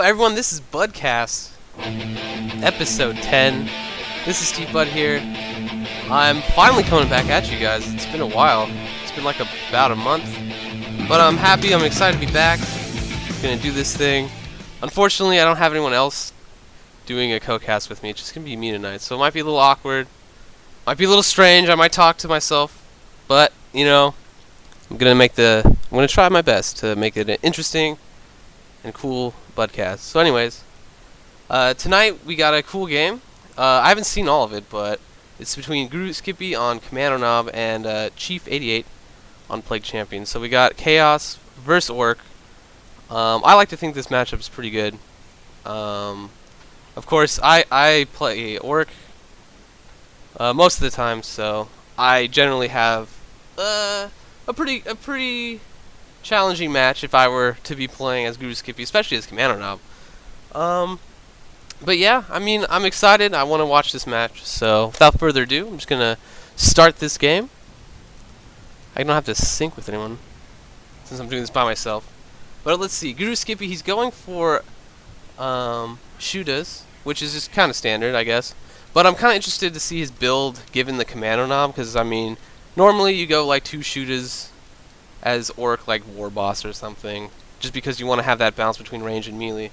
everyone, this is BUDCAST, episode 10. This is Steve Bud here. I'm finally coming back at you guys. It's been a while. It's been like about a month. But I'm happy, I'm excited to be back. I'm gonna do this thing. Unfortunately, I don't have anyone else doing a co-cast with me. It's just gonna be me tonight. So it might be a little awkward. Might be a little strange. I might talk to myself. But, you know, I'm gonna try my best to make it an interesting and cool BUDCAST. So anyways, tonight we got a cool game. I haven't seen all of it, but it's between GuruSkippy on Commando Knob and chief88 on Plague Champion. So we got Chaos versus Orc. I like to think this matchup is pretty good. Of course, I play Orc most of the time, so I generally have a pretty challenging match if I were to be playing as GuruSkippy, especially as Commando Knob. But yeah, I mean, I'm excited. I want to watch this match. So without further ado, I'm just gonna start this game. I don't have to sync with anyone since I'm doing this by myself. But let's see, GuruSkippy, he's going for Shootas, which is just kind of standard, I guess. But I'm kind of interested to see his build given the Commando Knob, because I mean, normally you go like 2 Shootas as Orc, like War Boss or something, just because you want to have that balance between range and melee.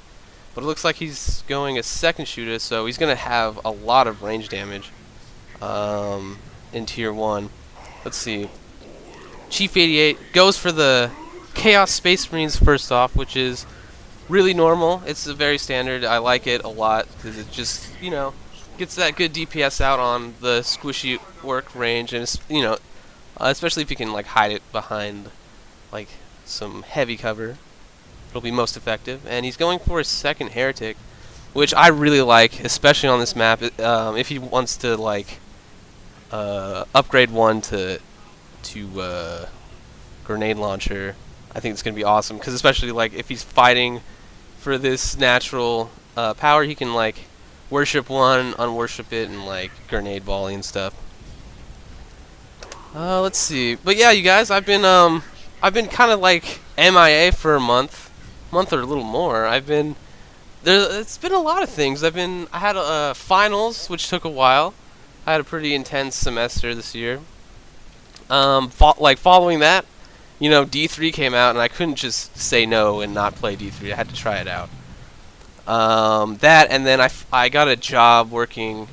But it looks like he's going a second Shooter, so he's going to have a lot of range damage in Tier 1. Let's see. chief88 goes for the Chaos Space Marines first off, which is really normal. It's a very standard. I like it a lot because it just, you know, gets that good DPS out on the squishy Orc range, and it's, you know, especially if you can like hide it behind like some heavy cover, it'll be most effective. And he's going for a second Heretic, which I really like, especially on this map. If he wants to like upgrade one to grenade launcher, I think it's gonna be awesome. Because especially like if he's fighting for this natural power, he can like worship one, unworship it, and like grenade volley and stuff. Let's see. But yeah, you guys, I've been kind of like MIA for a month or a little more. It's been a lot of things. I had finals, which took a while. I had a pretty intense semester this year. Following that, you know, D3 came out, and I couldn't just say no and not play D3. I had to try it out. That, and then I got a job working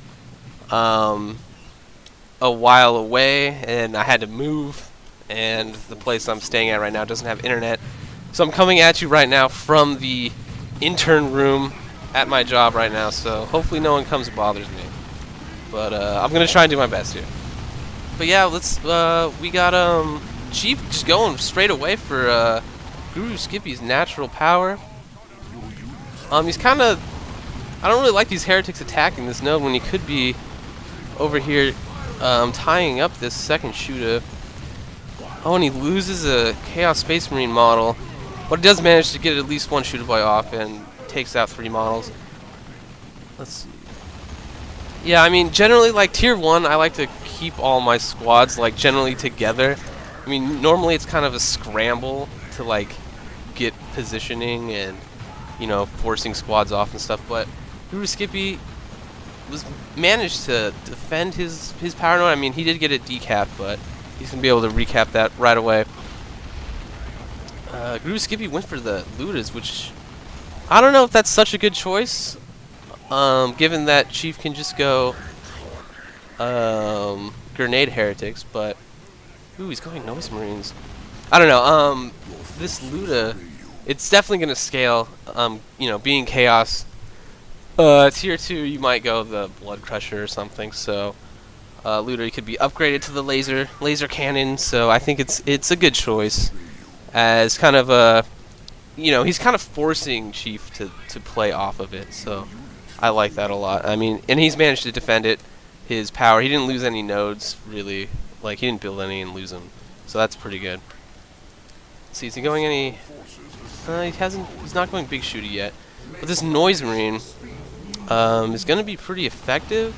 a while away, and I had to move, and the place I'm staying at right now doesn't have internet. So I'm coming at you right now from the intern room at my job right now, so hopefully no one comes and bothers me. But I'm gonna try and do my best here. But yeah, we got Chief just going straight away for GuruSkippy's natural power. He's kinda, I don't really like these heretics attacking this node when he could be over here tying up this second Shooter. Oh, and he loses a Chaos Space Marine model, but he does manage to get at least one Shooter boy off and takes out 3 models. Let's see. Yeah, I mean, generally, like Tier 1, I like to keep all my squads like generally together. I mean, normally it's kind of a scramble to like get positioning and, you know, forcing squads off and stuff, but GuruSkippy managed to defend his power node. I mean, he did get it decapped, but he's going to be able to recap that right away. GuruSkippy went for the Ludas, which I don't know if that's such a good choice, given that Chief can just go grenade heretics, but ooh, he's going Noise Marines. I don't know. This Luda, it's definitely going to scale. You know, being Chaos, Tier 2, you might go the Blood Crusher or something. So, Luda could be upgraded to the laser cannon. So I think it's a good choice, as kind of a, you know, he's kind of forcing Chief to play off of it. So I like that a lot. I mean, and he's managed to defend it. His power, he didn't lose any nodes really. Like, he didn't build any and lose them, so that's pretty good. Let's see, is he going any? He's not going big shooty yet. But this Noise Marine is going to be pretty effective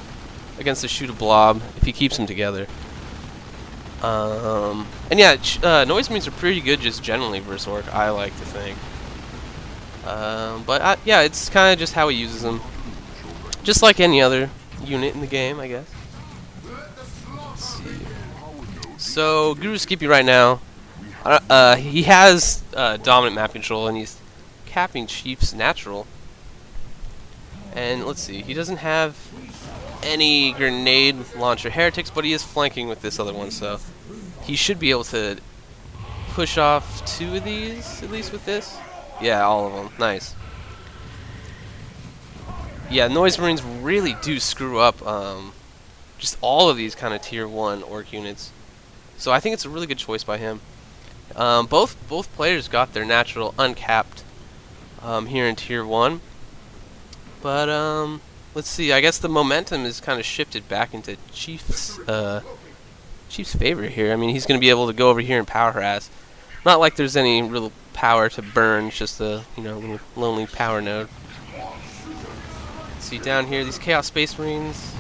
against the Shooter Blob if he keeps them together. And yeah, Noise Marines are pretty good just generally versus Orc, I like to think. Yeah, it's kind of just how he uses them. Just like any other unit in the game, I guess. Let's see. So, GuruSkippy right now, he has dominant map control, and he's capping Chief's natural. And let's see, he doesn't have any grenade launcher heretics, but he is flanking with this other one, so he should be able to push off 2 of these, at least with this. Yeah, all of them. Nice. Yeah, Noise Marines really do screw up just all of these kind of tier 1 orc units. So I think it's a really good choice by him. Both players got their natural uncapped here in tier 1. But let's see, I guess the momentum is kind of shifted back into Chief's favor here. I mean, he's going to be able to go over here and power harass. Not like there's any real power to burn, it's just a, little lonely power node. See down here, these Chaos Space Marines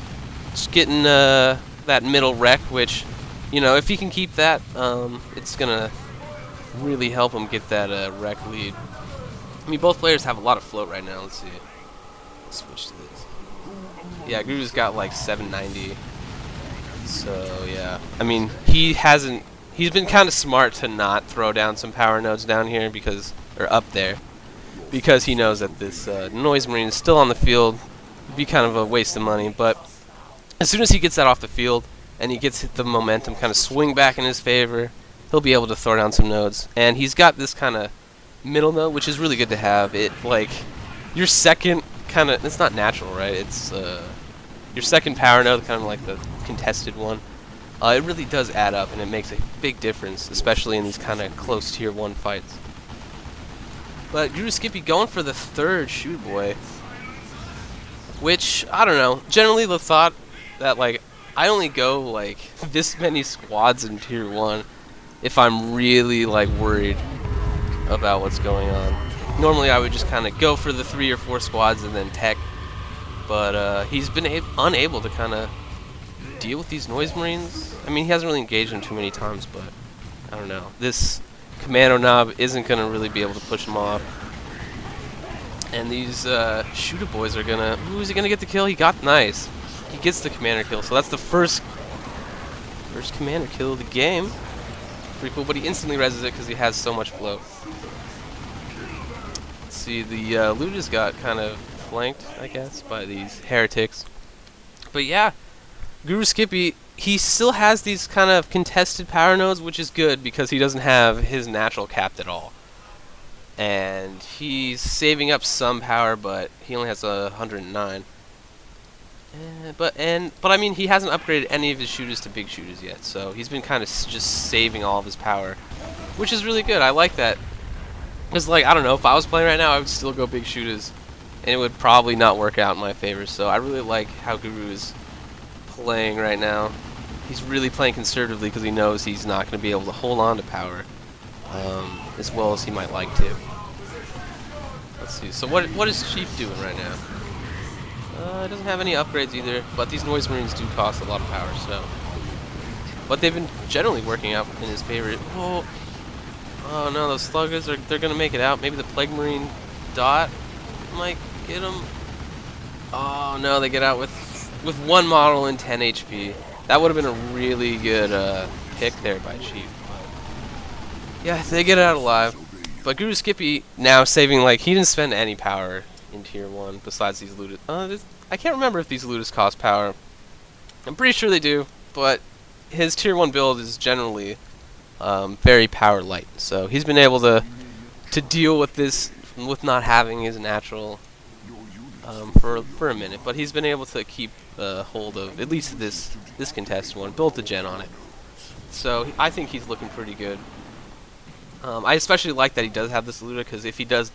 just getting that middle wreck, which, if he can keep that, it's gonna really help him get that wreck lead. I mean, both players have a lot of float right now. Let's see. Let's switch to this. Yeah, Guru's got like 790. So yeah, I mean, he's been kind of smart to not throw down some power nodes down here or up there, because he knows that this Noise Marine is still on the field. It'd be kind of a waste of money, but as soon as he gets that off the field and he gets the momentum kind of swing back in his favor, he'll be able to throw down some nodes. And he's got this kind of middle node, which is really good to have. It, like, your second kind of, it's not natural, right? It's your second power node, kind of like the contested one. It really does add up, and it makes a big difference, especially in these kind of close tier 1 fights. But GuruSkippy going for the 3rd shoot boy, which, I don't know, generally the thought that, like, I only go, like, this many squads in tier 1 if I'm really, like, worried about what's going on. Normally I would just kind of go for the 3 or 4 squads and then tech, but he's been unable to kind of deal with these Noise Marines. I mean, he hasn't really engaged them too many times, but I don't know. This Commando Knob isn't going to really be able to push him off. And these shooter boys are going to... Ooh, is he going to get the kill? He got... Nice. He gets the commander kill, so that's the first commander kill of the game. Pretty cool, but he instantly reses it because he has so much float. Let's see, the loot just got kind of flanked, I guess, by these heretics. But yeah, GuruSkippy, he still has these kind of contested power nodes, which is good because he doesn't have his natural capped at all. And he's saving up some power, but he only has 109. But I mean, he hasn't upgraded any of his shooters to big shooters yet, so he's been kind of just saving all of his power, which is really good. I like that. Because, like, I don't know, if I was playing right now, I would still go big shooters, and it would probably not work out in my favor. So I really like how Guru is playing right now. He's really playing conservatively because he knows he's not going to be able to hold on to power as well as he might like to. Let's see. So what is Chief doing right now? It doesn't have any upgrades either, but these Noise Marines do cost a lot of power, so. But they've been generally working out in his favor. Oh no, those sluggers they're gonna make it out. Maybe the Plague Marine dot might get them. Oh no, they get out with 1 model and 10 HP. That would have been a really good pick there by Chief. But yeah, they get out alive. But GuruSkippy now saving, like, he didn't spend any power in tier 1 besides these looted. I can't remember if these looters cost power. I'm pretty sure they do, but his tier 1 build is generally very power light. So he's been able to deal with this, with not having his natural for a minute. But he's been able to keep hold of at least this contested one, built a gen on it. So I think he's looking pretty good. I especially like that he does have this looter, because if he does,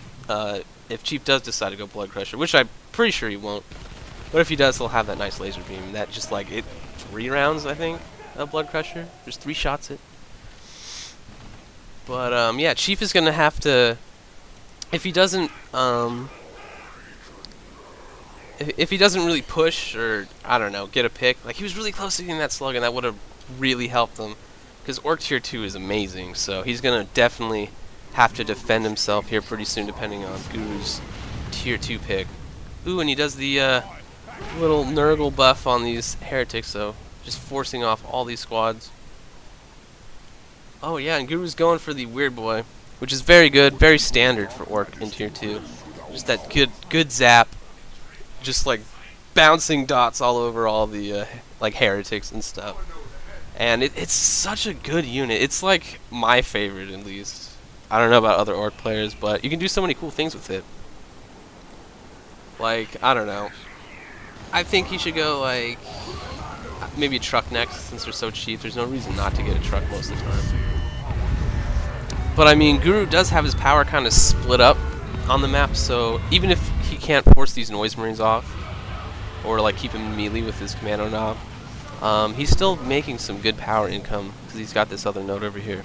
if Chief does decide to go Blood Crusher, which I'm pretty sure he won't, but if he does, he'll have that nice laser beam. That just, like, 3 rounds, I think, of Blood Crusher. There's 3 shots it. But yeah, Chief is gonna have to, if he doesn't really push, or I don't know, get a pick. Like, he was really close to getting that slug, and that would have really helped him. Because Orc Tier 2 is amazing, so he's going to definitely have to defend himself here pretty soon, depending on Guru's tier 2 pick. Ooh, and he does the little Nurgle buff on these heretics, though, just forcing off all these squads. Oh yeah, and Guru's going for the Weird Boy, which is very good, very standard for Orc in tier 2. Just that good zap, just like bouncing dots all over all the like heretics and stuff. And it's such a good unit. It's like my favorite, at least. I don't know about other Orc players, but you can do so many cool things with it. Like, I don't know. I think he should go like maybe a truck next, since they're so cheap. There's no reason not to get a truck most of the time. But I mean, Guru does have his power kind of split up on the map, so even if he can't force these Noise Marines off, or like keep him melee with his commando knob, he's still making some good power income because he's got this other node over here.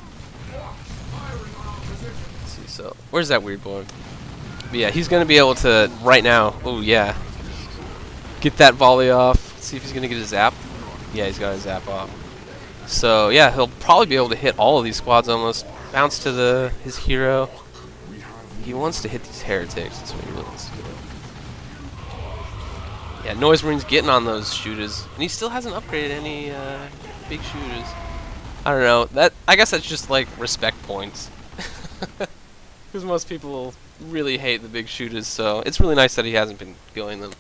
Let's see, so where's that Weird Boy? But yeah, he's gonna be able to right now. Oh yeah, get that volley off. Let's see if he's gonna get his zap. Yeah, he's got his zap off. So yeah, he'll probably be able to hit all of these squads almost. Bounce to his hero. He wants to hit these heretics. That's what he really wants to do. Yeah, Noise Marine's getting on those shooters, and he still hasn't upgraded any big shooters. I don't know. I guess that's just like respect points, because most people really hate the big shooters. So it's really nice that he hasn't been going them.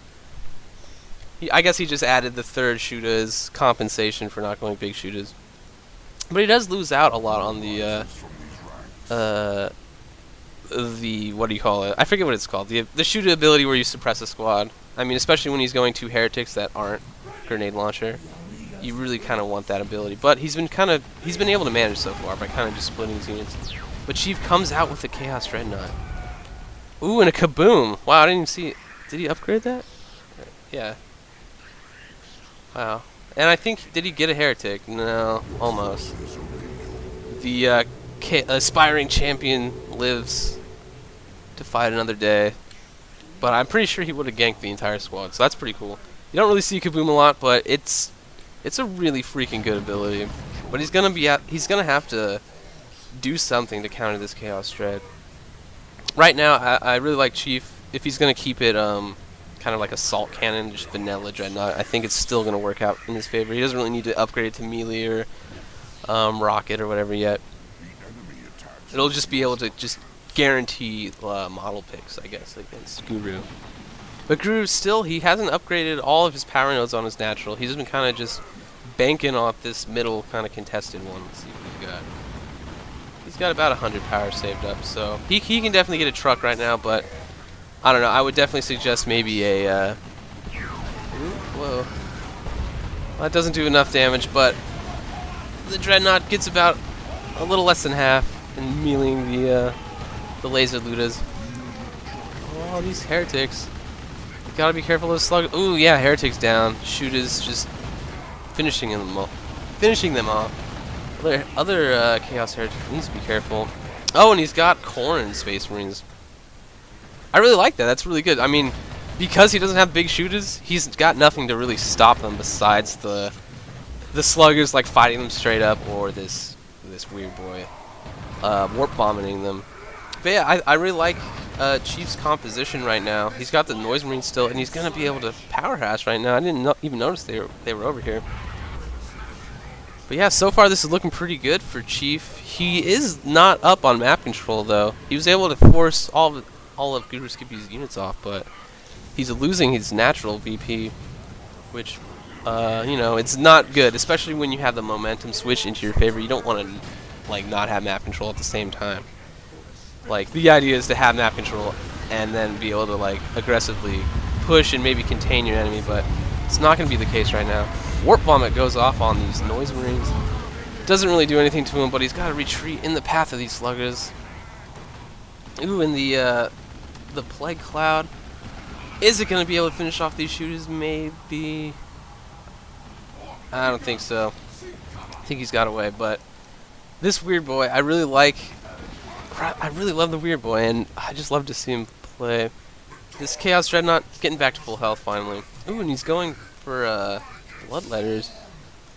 I guess he just added the third shooter as compensation for not going big shooters. But he does lose out a lot on the what do you call it? I forget what it's called. The shooter ability where you suppress a squad. I mean, especially when he's going to heretics that aren't grenade launcher, you really kind of want that ability. But he's been able to manage so far by kind of just splitting his units. But Chief comes out with the Chaos Dreadnought. Ooh, and a kaboom! Wow, I didn't even see it. Did he upgrade that? Yeah. Wow. And I think, did he get a heretic? No, almost. The aspiring champion lives to fight another day. But I'm pretty sure he would have ganked the entire squad, so that's pretty cool. You don't really see Kaboom a lot, but it's a really freaking good ability. But he's gonna have to do something to counter this Chaos Dread. Right now, I really like Chief. If he's gonna keep it kind of like assault cannon, just vanilla dreadnought, I think it's still gonna work out in his favor. He doesn't really need to upgrade it to melee or rocket or whatever yet. It'll just be able to just guarantee model picks, I guess, against Guru. But Guru still, he hasn't upgraded all of his power nodes on his natural. He's been kind of just banking off this middle kind of contested one. Let's see what he's got. He's got about 100 power saved up, so he can definitely get a truck right now, but I don't know, I would definitely suggest maybe a whoa. Well, that doesn't do enough damage, but the Dreadnought gets about a little less than half in meleeing the laser ludas. Oh, these heretics. You gotta be careful of those slugs. Ooh, yeah, heretics down. Shoot is just finishing them off. Other Chaos Heretic needs to be careful. Oh, and he's got Corn and Space Marines. I really like that. That's really good. I mean, because he doesn't have big shooters, he's got nothing to really stop them besides the sluggers like fighting them straight up, or this Weird Boy warp vomiting them. But yeah, I really like Chief's composition right now. He's got the Noise Marine still, and he's gonna be able to power hash right now. I didn't even notice they were over here. But yeah, so far this is looking pretty good for Chief. He is not up on map control though. He was able to force all of GuruSkippy's units off, but he's losing his natural VP, which you know, it's not good, especially when you have the momentum switch into your favor. You don't want to like not have map control at the same time. Like, the idea is to have map control and then be able to like aggressively push and maybe contain your enemy, but it's not going to be the case right now. Warp Vomit goes off on these Noise Marines. Doesn't really do anything to him, but he's got to retreat in the path of these sluggers. Ooh, and the Plague Cloud. Is it going to be able to finish off these shooters? Maybe. I don't think so. I think he's got away, but this Weird Boy, I really like. I really love the Weird Boy, and I just love to see him play. This Chaos Dreadnought getting back to full health finally. Ooh, and he's going for Bloodletters.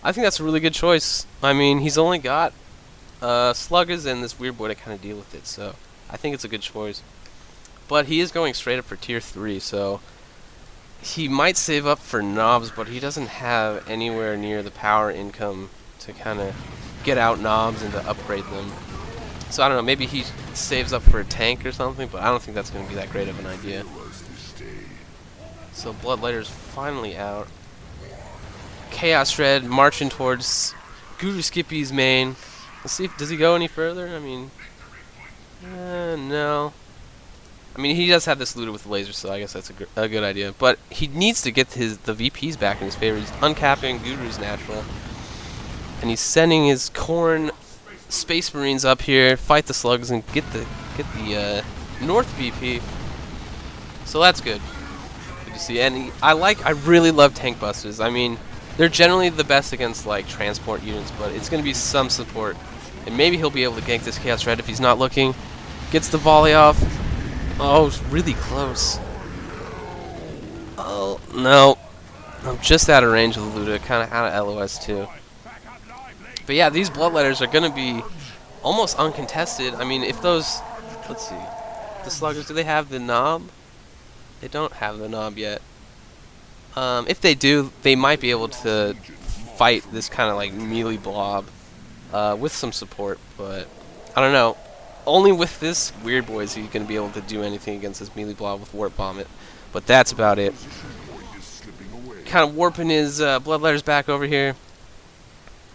I think that's a really good choice. I mean, he's only got Sluggers and this weird boy to kind of deal with it, so I think it's a good choice. But he is going straight up for tier 3, so he might save up for knobs, but he doesn't have anywhere near the power income to kind of get out knobs and to upgrade them. So I don't know, maybe he saves up for a tank or something, but I don't think that's going to be that great of an idea. So Bloodletter's finally out. Chaos Shred marching towards GuruSkippy's main. Let's see, does he go any further? I mean, no. I mean, he does have this looter with the laser, so I guess that's a good idea. But he needs to get the VPs back in his favor. He's uncapping Guru's natural. And he's sending his Corn Space Marines up here, fight the slugs, and get the North VP. So that's good. Good to see. And I really love tank busters. I mean, they're generally the best against like transport units, but it's going to be some support. And maybe he'll be able to gank this Chaos Red if he's not looking. Gets the volley off. Oh, it's really close. Oh, no. I'm just out of range of the Luda, kind of out of LOS too. But yeah, these Bloodletters are going to be almost uncontested. I mean, if those... Let's see. The Sluggers, do they have the knob? They don't have the knob yet. If they do, they might be able to fight this kind of like melee blob with some support, but I don't know. Only with this weird boy is he going to be able to do anything against this melee blob with Warp Vomit. But that's about it. Kind of warping his Bloodletters back over here.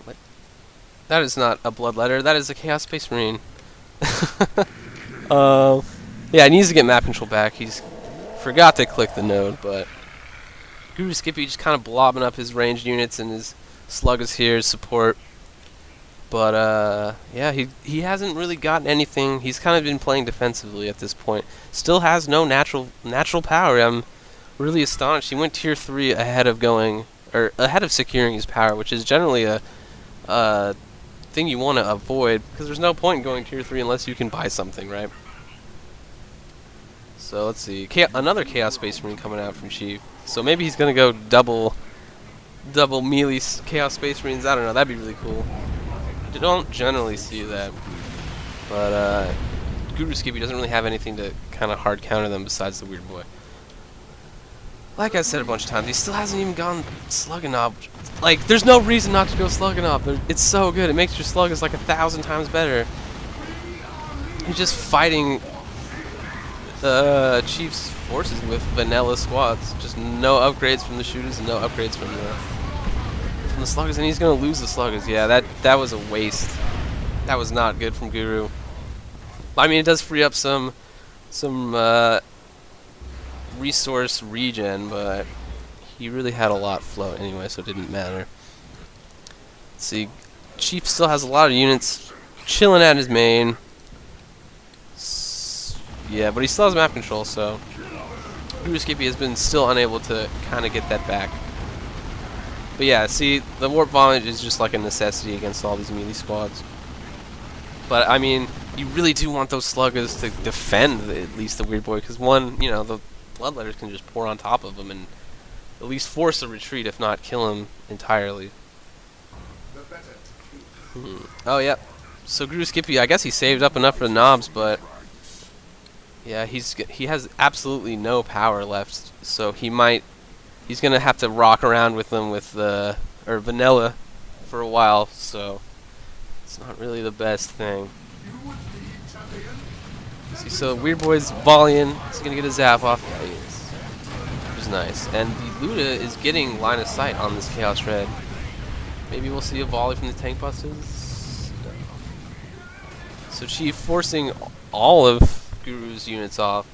What? That is not a Bloodletter. That is a Chaos Space Marine. Yeah, he needs to get map control back. He's forgot to click the node, but GuruSkippy just kind of blobbing up his ranged units and his Sluggers here as support. But, yeah, he hasn't really gotten anything. He's kind of been playing defensively at this point. Still has no natural power. I'm really astonished. He went tier 3 ahead of securing his power, which is generally a thing you want to avoid, because there's no point in going tier 3 unless you can buy something, right? So, let's see. Another Chaos Space Marine coming out from Chief. So maybe he's going to go double melee Chaos Space Marines. I don't know. That'd be really cool. You don't generally see that, but GuruSkippy doesn't really have anything to kind of hard counter them besides the weird boy. Like I said a bunch of times, he still hasn't even gone Slugganob. Like, there's no reason not to go Slugganob. It's so good. It makes your Sluggers like 1,000 times better. He's just fighting Chief's forces with vanilla squads. Just no upgrades from the shooters and no upgrades from the Sluggers, and he's gonna lose the Sluggers. Yeah, that was a waste. That was not good from Guru. I mean, it does free up some resource regen, but he really had a lot float anyway, so it didn't matter. Let's see, Chief still has a lot of units chilling at his main. Yeah, but he still has map control, so GuruSkippy has been still unable to kind of get that back. But yeah, see, the Warp Vomit is just like a necessity against all these melee squads. But, I mean, you really do want those Sluggers to defend at least the weird boy, because one, you know, the Bloodletters can just pour on top of him and at least force a retreat, if not kill him entirely. Oh, yep. So GuruSkippy, I guess he saved up enough for the knobs, but yeah, he has absolutely no power left, so he's gonna have to rock around with them with vanilla for a while, so it's not really the best thing. See, so Weird Boy's volleying. He's gonna get a zap off. Yeah, he is. Which is nice. And the Luda is getting line of sight on this Chaos Red. Maybe we'll see a volley from the tank busters. No. So Chief forcing all of Guru's units off,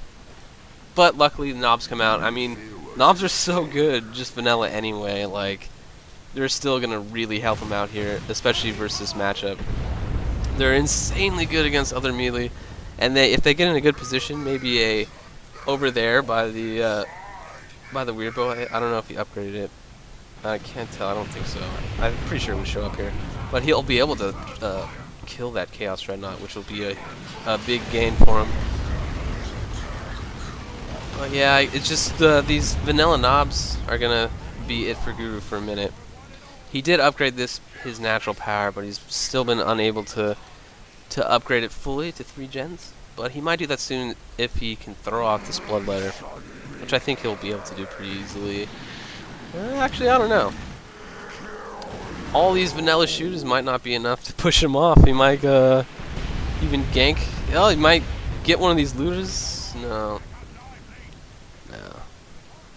but luckily the knobs come out. I mean, knobs are so good, just vanilla anyway, like, they're still gonna really help him out here, especially versus this matchup. They're insanely good against other melee, and if they get in a good position, maybe over there by the weird boy. I don't know if he upgraded it. I can't tell. I don't think so. I'm pretty sure it would show up here, but he'll be able to kill that Chaos Dreadnought, which will be a big gain for him. But yeah, it's just these vanilla knobs are gonna be it for Guru for a minute. He did upgrade his natural power, but he's still been unable to to upgrade it fully to 3 gens, but he might do that soon if he can throw off this Bloodletter, which I think he'll be able to do pretty easily. Actually, I don't know. All these vanilla shooters might not be enough to push him off. He might even gank. Oh, he might get one of these looters. No.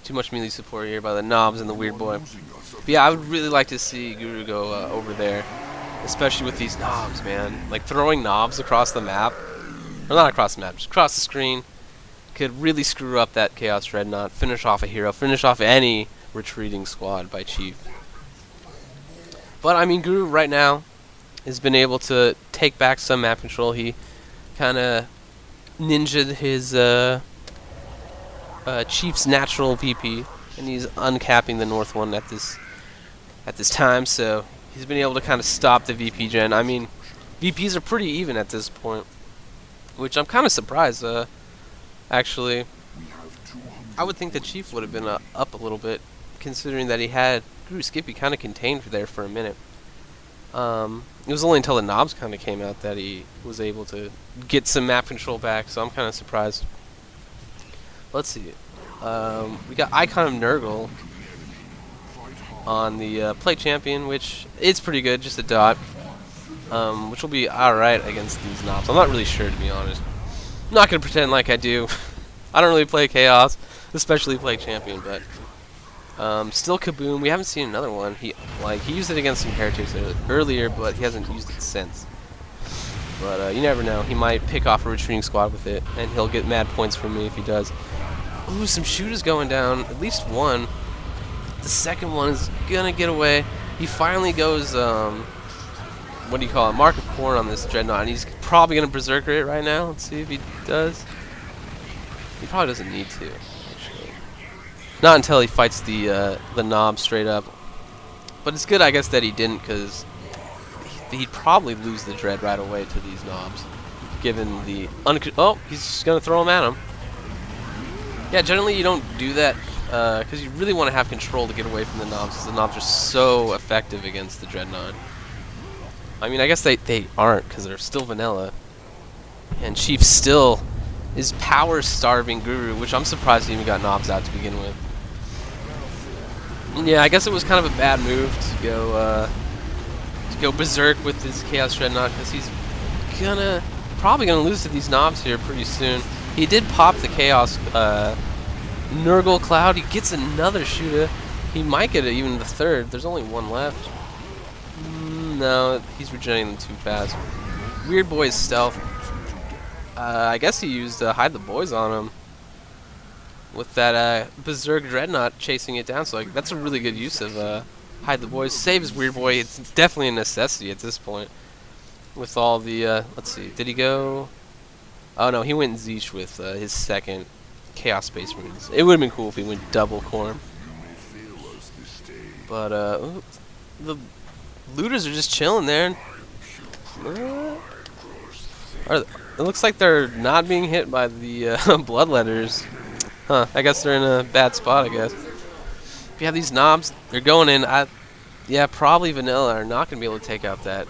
Too much melee support here by the knobs and the weird boy. But yeah, I would really like to see Guru go over there, especially with these knobs, man. Like throwing knobs across the map, or not across the map, just across the screen, could really screw up that Chaos Dreadnought, finish off a hero, finish off any retreating squad by Chief. But I mean, Guru right now has been able to take back some map control. He kind of ninja'd his Chief's natural VP, and he's uncapping the North one at this time. So he's been able to kind of stop the VP gen. I mean, VPs are pretty even at this point, which I'm kind of surprised. Actually, I would think the Chief would have been up a little bit, considering that he had GuruSkippy kind of contained there for a minute. It was only until the knobs kind of came out that he was able to get some map control back, so I'm kind of surprised. Let's see. We got Icon of Nurgle on the Play Champion, which is pretty good, just a dot, which will be alright against these knobs. I'm not really sure, to be honest. I'm not going to pretend like I do. I don't really play Chaos, especially Play Champion, but still Kaboom. We haven't seen another one. He used it against some heretics earlier, but he hasn't used it since. But you never know. He might pick off a retreating squad with it, and he'll get mad points from me if he does. Ooh, some shooters going down. At least one. The second one is gonna get away. He finally goes, what do you call it? Mark of Corn on this Dreadnought, and he's probably gonna Berserker it right now. Let's see if he does. He probably doesn't need to, actually. Not until he fights the knob straight up. But it's good, I guess, that he didn't, because he'd probably lose the Dread right away to these knobs, given the oh, he's just gonna throw him at him. Yeah, generally you don't do that because you really want to have control to get away from the knobs, because the knobs are so effective against the Dreadnought. I mean, I guess they aren't, because they're still vanilla, and Chief still is power starving Guru, which I'm surprised he even got knobs out to begin with. And yeah, I guess it was kind of a bad move to go berserk with his Chaos Dreadnought, because he's probably gonna lose to these knobs here pretty soon. He did pop the Chaos Nurgle Cloud. He gets another shooter. He might get even the third. There's only one left. No, he's regenerating them too fast. Weird Boy's stealth. I guess he used Hide the Boys on him with that Berserk Dreadnought chasing it down. So like, that's a really good use of Hide the Boys. Saves Weird Boy. It's definitely a necessity at this point. With all the, let's see, did he go? Oh no, he went Zeech with his second Chaos Space Marines. It would have been cool if he went double Corm. But, the looters are just chilling there. It looks like they're not being hit by the Bloodletters. Huh, I guess they're in a bad spot, I guess. If you have these knobs, they're going in. Yeah, probably Vanilla are not going to be able to take out that.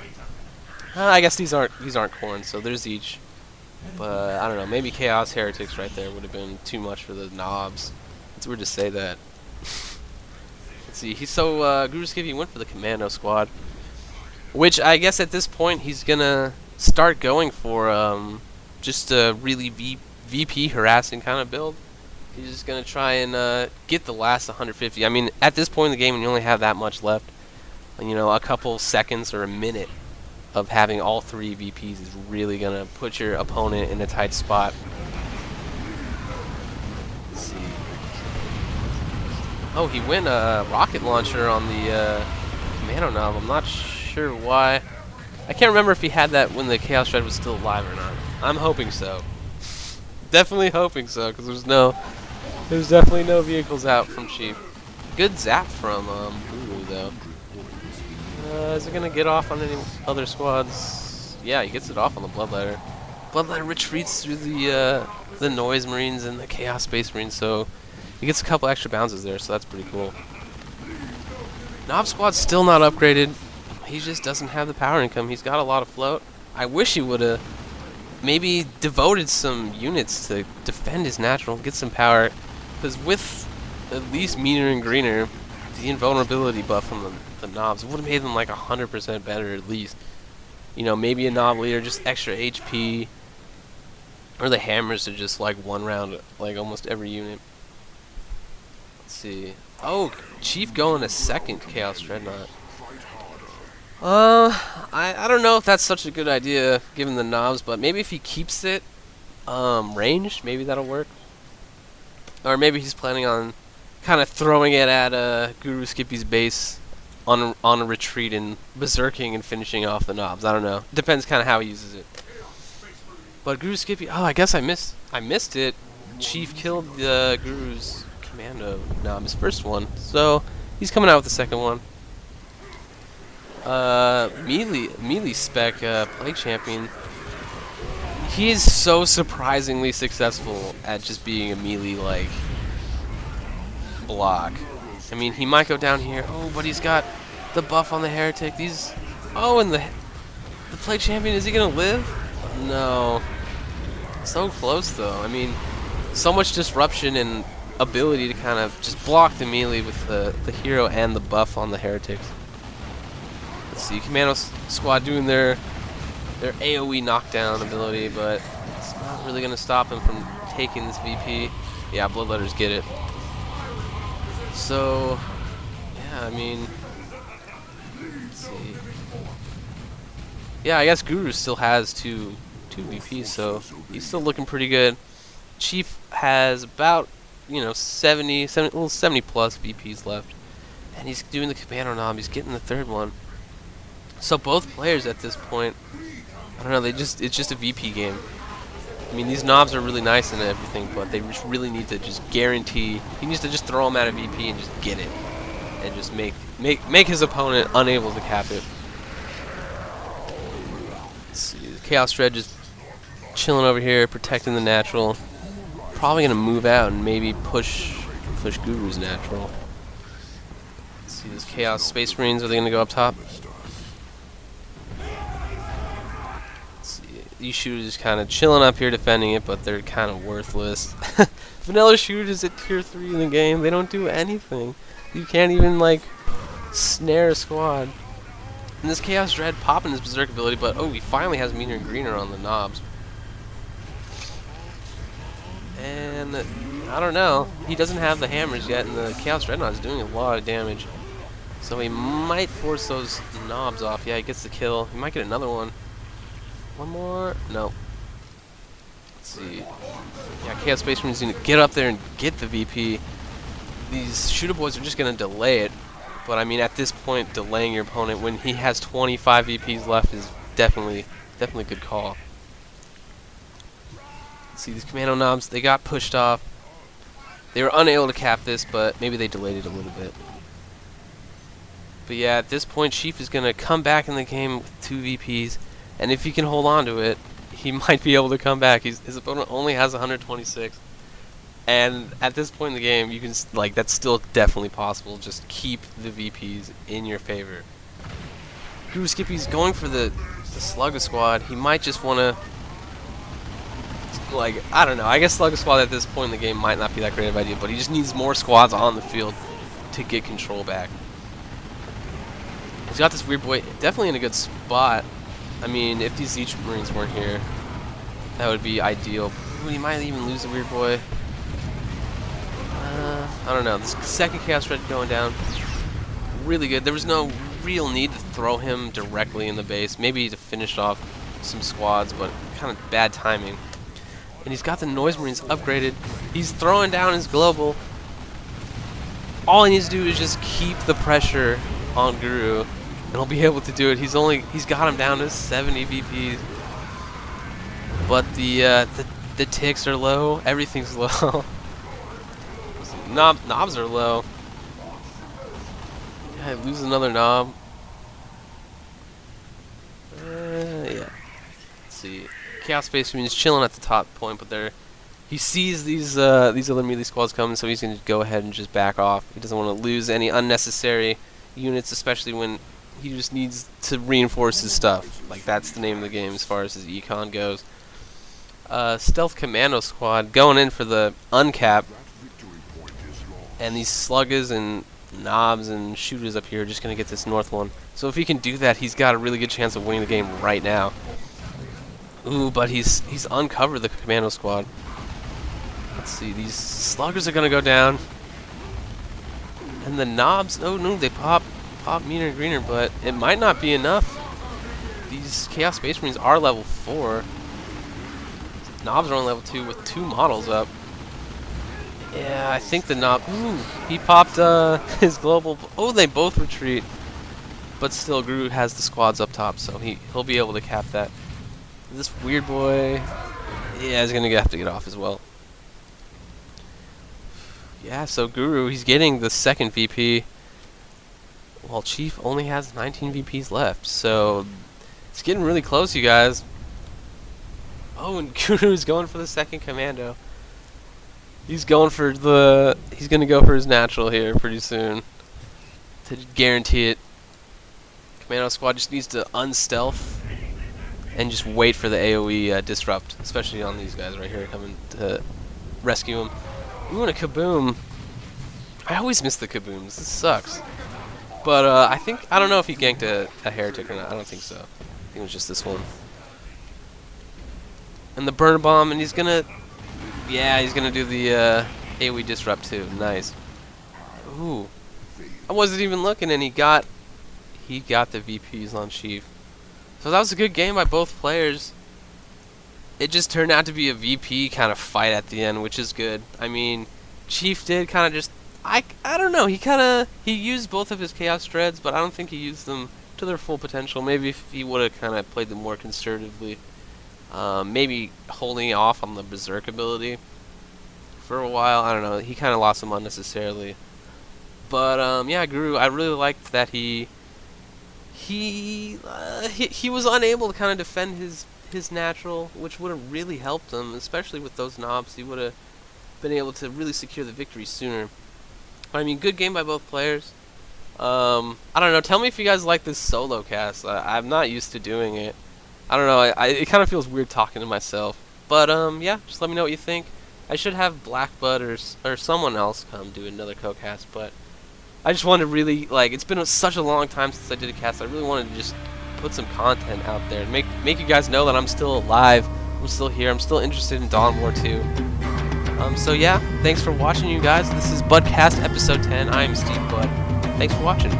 I guess these aren't Corn, so there's each. But I don't know, maybe Chaos Heretics right there would have been too much for the knobs. It's weird to say that. Let's see, GuruSkippy went for the Commando Squad, which I guess at this point he's gonna start going for just a really VP harassing kind of build. He's just gonna try and get the last 150. I mean, at this point in the game, when you only have that much left, you know, a couple seconds or a minute of having all 3 VPs is really gonna put your opponent in a tight spot. Let's see. Oh, he went a rocket launcher on the Commando knob. I'm not sure why. I can't remember if he had that when the Chaos Dread was still alive or not. I'm hoping so. Definitely hoping so, because there's definitely no vehicles out from Chief. Good zap from Guru though. Is it gonna get off on any other squads? Yeah, he gets it off on the Bloodletter. Bloodletter retreats through the Noise Marines and the Chaos Space Marines, so he gets a couple extra bounces there, so that's pretty cool. Knob Squad's still not upgraded. He just doesn't have the power income. He's got a lot of float. I wish he would have maybe devoted some units to defend his natural, get some power, because with at least meaner and greener, the invulnerability buff from the knobs would have made them like 100% better at least. You know, maybe a knob leader, just extra HP, or the hammers are just like one round, like almost every unit. Let's see. Oh, Chief going a second Chaos Dreadnought. I don't know if that's such a good idea given the knobs, but maybe if he keeps it ranged, maybe that'll work. Or maybe he's planning on kind of throwing it at GuruSkippy's base on a retreat and berserking and finishing off the knobs. I don't know. Depends kind of how he uses it. But GuruSkippy, oh, I guess I missed it. Chief killed the Guru's commando knob, his first one. So he's coming out with the second one. Melee spec play champion. He is so surprisingly successful at just being a melee like block. I mean, he might go down here. Oh, but he's got the buff on the heretic. These. Oh, and the play champion, is he gonna live? No. So close though. I mean, so much disruption and ability to kind of just block the melee with the hero and the buff on the heretics. Let's see, Commando Squad doing their AoE knockdown ability, but it's not really going to stop him from taking this VP. Yeah, Bloodletters get it. So, yeah, I mean, let's see. Yeah, I guess Guru still has two VPs, so he's still looking pretty good. Chief has about, 70 plus VPs left, and he's doing the Commando Knob. He's getting the third one. So both players at this point, I don't know, it's just a VP game. I mean, these knobs are really nice and everything, but they just really need to just guarantee. He needs to just throw them at a VP and just get it, and just make his opponent unable to cap it. Let's see, Chaos Dread just chilling over here, protecting the natural. Probably gonna move out and maybe push Guru's natural. Let's see, those Chaos Space Marines, are they gonna go up top? These shooters kind of chilling up here defending it, but they're kind of worthless. Vanilla shooters at tier 3 in the game, they don't do anything. You can't even, like, snare a squad. And this Chaos Dread popping his Berserk ability, but oh, he finally has meaner and greener on the knobs. And I don't know, he doesn't have the hammers yet, and the Chaos Dreadnought is doing a lot of damage. So he might force those knobs off. Yeah, he gets the kill. He might get another one. One more? No. Let's see. Yeah, Chaos Space Marine's gonna get up there and get the VP. These shooter boys are just gonna delay it. But I mean, at this point, delaying your opponent when he has 25 VPs left is definitely a good call. Let's see, these Commando Knobs, they got pushed off. They were unable to cap this, but maybe they delayed it a little bit. But yeah, at this point, Chief is gonna come back in the game with 2 VPs. And if he can hold on to it, he might be able to come back. His opponent only has 126. And at this point in the game, you can, that's still definitely possible. Just keep the VPs in your favor. GuruSkippy's going for the Slugger Squad. He might just want to, I don't know. I guess Slugger Squad at this point in the game might not be that great of an idea, but he just needs more squads on the field to get control back. He's got this weird boy definitely in a good spot. I mean, if these Siege Marines weren't here, that would be ideal. Ooh, he might even lose the weird boy. I don't know. This second Chaos Dread going down, really good. There was no real need to throw him directly in the base. Maybe to finish off some squads, but kind of bad timing. And he's got the Noise Marines upgraded. He's throwing down his global. All he needs to do is just keep the pressure on Guru. And he'll be able to do it. He's got him down to 70 VPs. But the ticks are low. Everything's low. Knobs are low. Yeah, lose another knob. Yeah. Let's see. Chaos Space Marine is chilling at the top point, but he sees these other melee squads coming, so he's gonna go ahead and just back off. He doesn't want to lose any unnecessary units, especially when He just needs to reinforce his stuff. Like, that's the name of the game as far as his econ goes. Stealth Commando Squad going in for the uncap. And these sluggers and knobs and shooters up here are just going to get this north one. So if he can do that, he's got a really good chance of winning the game right now. Ooh, but he's uncovered the Commando Squad. Let's see, these sluggers are going to go down. And the knobs, oh no, they pop meaner and greener, but it might not be enough. These Chaos Space Marines are level 4. Knobs are on level 2 with 2 models up. Yeah, I think the knob... Ooh, he popped his global... Oh, they both retreat. But still, Guru has the squads up top, so he'll be able to cap that. This weird boy... Yeah, he's going to have to get off as well. Yeah, so Guru, he's getting the second VP. While Chief only has 19 VPs left. So, it's getting really close, you guys. Oh, and Guru's going for the second commando. He's going for the... He's going to go for his natural here pretty soon. To guarantee it. Commando Squad just needs to unstealth. And just wait for the AoE disrupt. Especially on these guys right here coming to rescue him. Ooh, and a kaboom. I always miss the kabooms. This sucks. But I don't know if he ganked a heretic or not. I don't think so. I think it was just this one. And the burn bomb, and he's going to... Yeah, he's going to do the AoE disrupt too. Nice. Ooh. I wasn't even looking, and he got the VPs on Chief. So that was a good game by both players. It just turned out to be a VP kind of fight at the end, which is good. I mean, Chief did kind of just... I don't know. He used both of his Chaos Dreads, but I don't think he used them to their full potential. Maybe if he would have kind of played them more conservatively. Maybe holding off on the Berserk ability for a while. I don't know. He kind of lost them unnecessarily. But yeah, Guru, I really liked that he was unable to kind of defend his natural, which would have really helped him, especially with those knobs. He would have been able to really secure the victory sooner. But I mean, good game by both players. I don't know. Tell me if you guys like this solo cast. I'm not used to doing it. I don't know, it kind of feels weird talking to myself. But, yeah, just let me know what you think. I should have BlackBud or someone else come do another co-cast, but I just wanted to really, like, it's been such a long time since I did a cast. I really wanted to just put some content out there and make you guys know that I'm still alive. I'm still here. I'm still interested in Dawn War 2. So, yeah, thanks for watching, you guys. This is BUDCAST episode 10. I am Steve Bud. Thanks for watching.